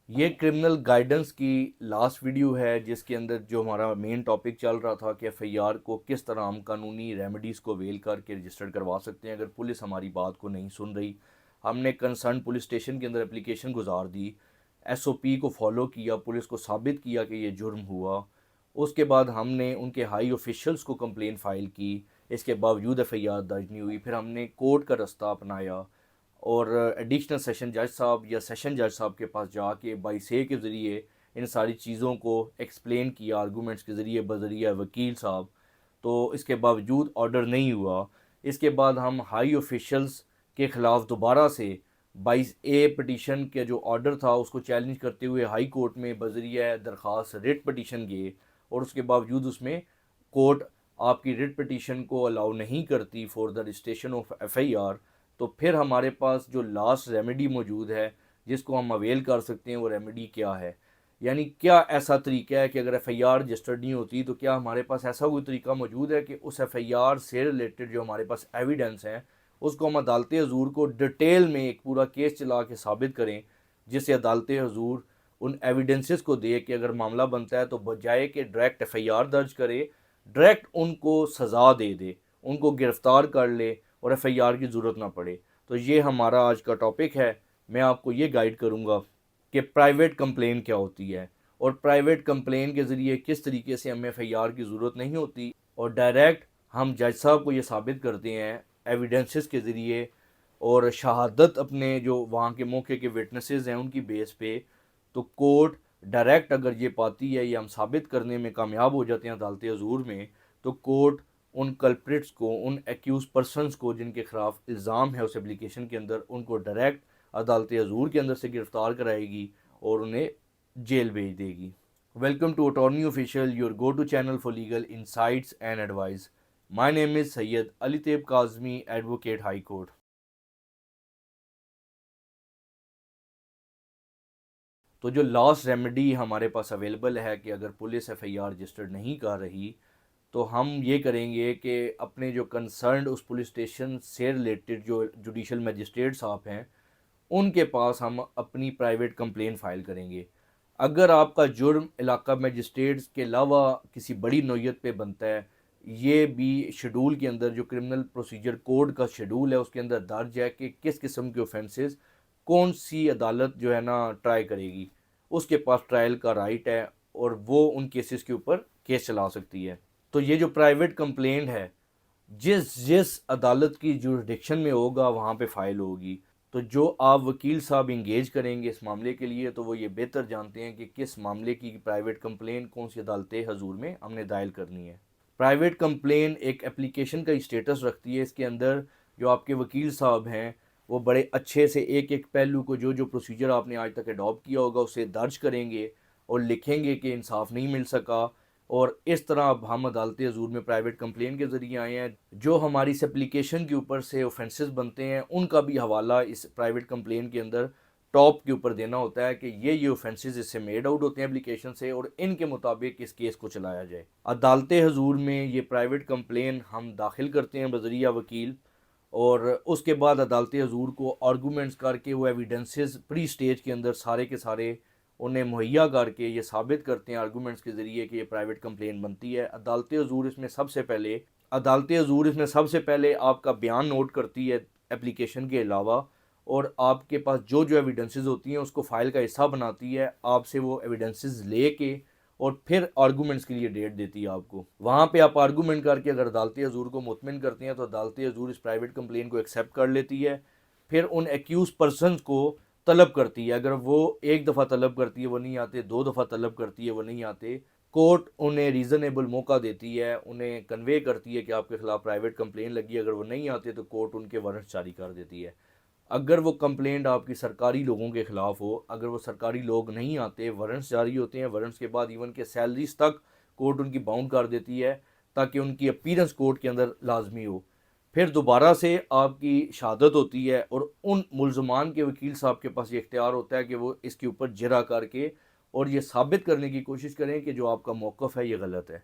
یہ criminal guidance کی last video ہے جس کے اندر جو ہمارا مین ٹاپک چل رہا تھا کہ ایف آئی آر کو کس طرح ہم قانونی ریمیڈیز کو ویل کر کے رجسٹر کروا سکتے ہیں اگر پولیس ہماری بات کو نہیں سن رہی۔ ہم نے کنسرن پولیس اسٹیشن کے اندر اپلیکیشن گزار دی، ایس او پی کو فالو کیا، پولیس کو ثابت کیا کہ یہ جرم ہوا۔ اس کے بعد ہم نے ان کے ہائی آفیشلز کو کمپلین فائل کی، اس کے باوجود ایف آئی آر درج نہیں ہوئی۔ پھر ہم نے کورٹ کا رستہ اپنایا اور ایڈیشنل سیشن جج صاحب یا سیشن جج صاحب کے پاس جا کے بائی سے کے ذریعے ان ساری چیزوں کو ایکسپلین کیا آرگومنٹس کے ذریعے بذریعہ وکیل صاحب، تو اس کے باوجود آرڈر نہیں ہوا۔ اس کے بعد ہم ہائی آفیشلز کے خلاف دوبارہ سے 22A پٹیشن کے جو آرڈر تھا اس کو چیلنج کرتے ہوئے ہائی کورٹ میں بذریعہ درخواست ریٹ پٹیشن گئے، اور اس کے باوجود اس میں کورٹ آپ کی ریٹ پٹیشن کو الاؤ نہیں کرتی for the registration of F I R. تو پھر ہمارے پاس جو لاسٹ ریمیڈی موجود ہے جس کو ہم اویل کر سکتے ہیں، وہ ریمیڈی کیا ہے؟ یعنی کیا ایسا طریقہ ہے کہ اگر ایف آئی آر رجسٹرڈ نہیں ہوتی تو کیا ہمارے پاس ایسا کوئی طریقہ موجود ہے کہ اس ایف آئی آر سے ریلیٹڈ جو ہمارے پاس ایویڈنس ہیں اس کو ہم عدالت حضور کو ڈیٹیل میں ایک پورا کیس چلا کے ثابت کریں، جس سے عدالت حضور ان ایویڈنسز کو دے کہ اگر معاملہ بنتا ہے تو بجائے کہ ڈائریکٹ ایف آئی آر درج کرے، ڈائریکٹ ان کو سزا دے دے، ان کو گرفتار کر لے اور ایف آئی آر کی ضرورت نہ پڑے۔ تو یہ ہمارا آج کا ٹاپک ہے۔ میں آپ کو یہ گائیڈ کروں گا کہ پرائیویٹ کمپلین کیا ہوتی ہے، اور پرائیویٹ کمپلین کے ذریعے کس طریقے سے ہمیں ایف آئی آر کی ضرورت نہیں ہوتی، اور ڈائریکٹ ہم جج صاحب کو یہ ثابت کرتے ہیں ایویڈنسز کے ذریعے اور شہادت اپنے جو وہاں کے موقع کے وٹنسز ہیں ان کی بیس پہ، تو کورٹ ڈائریکٹ اگر یہ پاتی ہے، یہ ہم ثابت کرنے میں کامیاب ہو جاتے ہیں عدالت حضور میں، تو کورٹ ان کلپریٹس کو، ان ایکیوز پرسنز کو جن کے خلاف الزام ہے اس اپلیکیشن کے اندر، ان کو ڈائریکٹ عدالت حضور کے اندر سے گرفتار کرائے گی اور انہیں جیل بھیج دے گی۔ Welcome to attorney official, your go to channel for legal insights and advice. My name is Syed Ali Tayyab Kazmi, advocate high court. تو جو لاسٹ ریمیڈی ہمارے پاس اویلیبل ہے کہ اگر police F I R registered نہیں کر رہی تو ہم یہ کریں گے کہ اپنے جو کنسرنڈ اس پولیس اسٹیشن سے ریلیٹڈ جو جوڈیشل میجسٹریٹ صاحب ہیں ان کے پاس ہم اپنی پرائیویٹ کمپلین فائل کریں گے۔ اگر آپ کا جرم علاقہ میجسٹریٹس کے علاوہ کسی بڑی نوعیت پہ بنتا ہے، یہ بھی شیڈول کے اندر جو کرمنل پروسیجر کوڈ کا شیڈول ہے اس کے اندر درج ہے کہ کس قسم کے اوفینسز کون سی عدالت جو ہے نا ٹرائی کرے گی، اس کے پاس ٹرائل کا رائٹ ہے اور وہ ان کیسز کے اوپر کیس چلا سکتی ہے۔ تو یہ جو پرائیویٹ کمپلینٹ ہے جس جس عدالت کی جورسڈکشن میں ہوگا وہاں پہ فائل ہوگی۔ تو جو آپ وکیل صاحب انگیج کریں گے اس معاملے کے لیے تو وہ یہ بہتر جانتے ہیں کہ کس معاملے کی پرائیویٹ کمپلین کون سی عدالت حضور میں ہم نے دائر کرنی ہے۔ پرائیویٹ کمپلین ایک اپلیکیشن کا اسٹیٹس رکھتی ہے، اس کے اندر جو آپ کے وکیل صاحب ہیں وہ بڑے اچھے سے ایک ایک پہلو کو جو پروسیجر آپ نے آج تک اڈاپٹ کیا ہوگا اسے درج کریں گے اور لکھیں گے کہ انصاف نہیں مل سکا، اور اس طرح اب ہم عدالت حضور میں پرائیویٹ کمپلین کے ذریعے آئے ہیں۔ جو ہماری اس اپلیکیشن کے اوپر سے اوفینسز بنتے ہیں ان کا بھی حوالہ اس پرائیویٹ کمپلین کے اندر ٹاپ کے اوپر دینا ہوتا ہے کہ یہ اوفینسز اس سے میڈ آؤٹ ہوتے ہیں اپلیکیشن سے، اور ان کے مطابق اس کیس کو چلایا جائے۔ عدالت حضور میں یہ پرائیویٹ کمپلین ہم داخل کرتے ہیں بذریعہ وکیل، اور اس کے بعد عدالت حضور کو آرگومنٹس کر کے وہ ایویڈنسز پری اسٹیج کے اندر سارے کے سارے انہیں مہیا کر کے یہ ثابت کرتے ہیں آرگومنٹس کے ذریعے کہ یہ پرائیویٹ کمپلین بنتی ہے۔ عدالت حضور اس میں سب سے پہلے آپ کا بیان نوٹ کرتی ہے اپلیکیشن کے علاوہ، اور آپ کے پاس جو ایویڈنسز ہوتی ہیں اس کو فائل کا حصہ بناتی ہے، آپ سے وہ ایویڈنسز لے کے اور پھر آرگومنٹس کے لیے ڈیٹ دیتی ہے آپ کو۔ وہاں پہ آپ آرگومنٹ کر کے اگر عدالت حضور کو مطمئن کرتے ہیں تو عدالت حضور اس پرائیویٹ کمپلین کو ایکسیپٹ کر لیتی ہے، پھر ان ایکیوز پرسنز کو طلب کرتی ہے۔ اگر وہ ایک دفعہ طلب کرتی ہے وہ نہیں آتے، دو دفعہ طلب کرتی ہے وہ نہیں آتے، کورٹ انہیں ریزنیبل موقع دیتی ہے، انہیں کنوے کرتی ہے کہ آپ کے خلاف پرائیویٹ کمپلین لگی ہے۔ اگر وہ نہیں آتے تو کورٹ ان کے وارنٹس جاری کر دیتی ہے۔ اگر وہ کمپلینٹ آپ کی سرکاری لوگوں کے خلاف ہو، اگر وہ سرکاری لوگ نہیں آتے، وارنٹس جاری ہوتے ہیں، وارنٹس کے بعد ایون کہ سیلریز تک کورٹ ان کی باؤنڈ کر دیتی ہے تاکہ ان کی اپیرنس کورٹ کے اندر لازمی ہو۔ پھر دوبارہ سے آپ کی شہادت ہوتی ہے اور ان ملزمان کے وکیل صاحب کے پاس یہ اختیار ہوتا ہے کہ وہ اس کے اوپر جرح کر کے اور یہ ثابت کرنے کی کوشش کریں کہ جو آپ کا موقف ہے یہ غلط ہے۔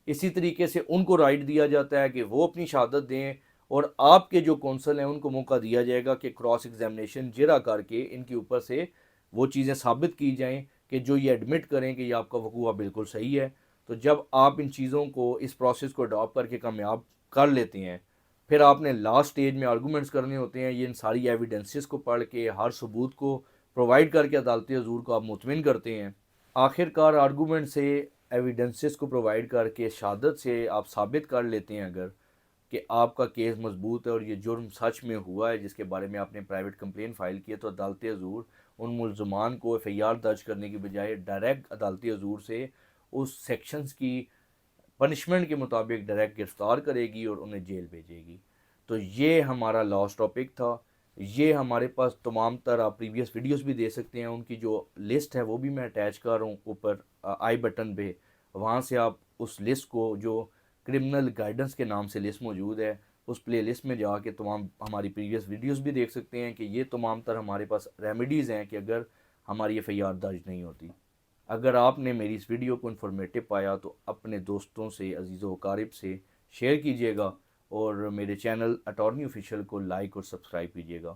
اسی طریقے سے ان کو رائٹ دیا جاتا ہے کہ وہ اپنی شہادت دیں، اور آپ کے جو کونسل ہیں ان کو موقع دیا جائے گا کہ کراس ایگزامینیشن جرح کر کے ان کے اوپر سے وہ چیزیں ثابت کی جائیں کہ جو یہ ایڈمٹ کریں کہ یہ آپ کا وقوع بالکل صحیح ہے. تو جب آپ ان چیزوں کو اس پروسیس کو اڈاپٹ کر کے کامیاب کر لیتے ہیں، پھر آپ نے لاسٹ سٹیج میں آرگومنٹس کرنے ہوتے ہیں. یہ ان ساری ایویڈنسز کو پڑھ کے ہر ثبوت کو پرووائڈ کر کے عدالت حضور کو آپ مطمئن کرتے ہیں. آخر کار آرگومنٹ سے، ایویڈنسز کو پرووائڈ کر کے، شہادت سے آپ ثابت کر لیتے ہیں اگر کہ آپ کا کیس مضبوط ہے اور یہ جرم سچ میں ہوا ہے جس کے بارے میں آپ نے پرائیویٹ کمپلین فائل کی ہے، تو عدالت حضور ان ملزمان کو ایف آئی آر درج کرنے کی بجائے ڈائریکٹ عدالت حضور سے اس سیکشنز کی پنشمنٹ کے مطابق ڈائریکٹ گرفتار کرے گی اور انہیں جیل بھیجے گی. تو یہ ہمارا لاسٹ ٹاپک تھا. یہ ہمارے پاس تمام تر آپ پریویس ویڈیوز بھی دے سکتے ہیں، ان کی جو لسٹ ہے وہ بھی میں اٹیچ کر رہا ہوں اوپر آئی بٹن پہ. وہاں سے آپ اس لسٹ کو، جو کرمنل گائیڈنس کے نام سے لسٹ موجود ہے، اس پلے لسٹ میں جا کے تمام ہماری پریویس ویڈیوز بھی دیکھ سکتے ہیں کہ یہ تمام تر ہمارے پاس ریمیڈیز ہیں کہ اگر ہماری ایف آئی آر درج نہیں ہوتی. اگر آپ نے میری اس ویڈیو کو انفارمیٹو پایا تو اپنے دوستوں سے، عزیز و اقارب سے شیئر کیجیے گا، اور میرے چینل اٹارنی آفیشیل کو لائک اور سبسکرائب کیجیے گا.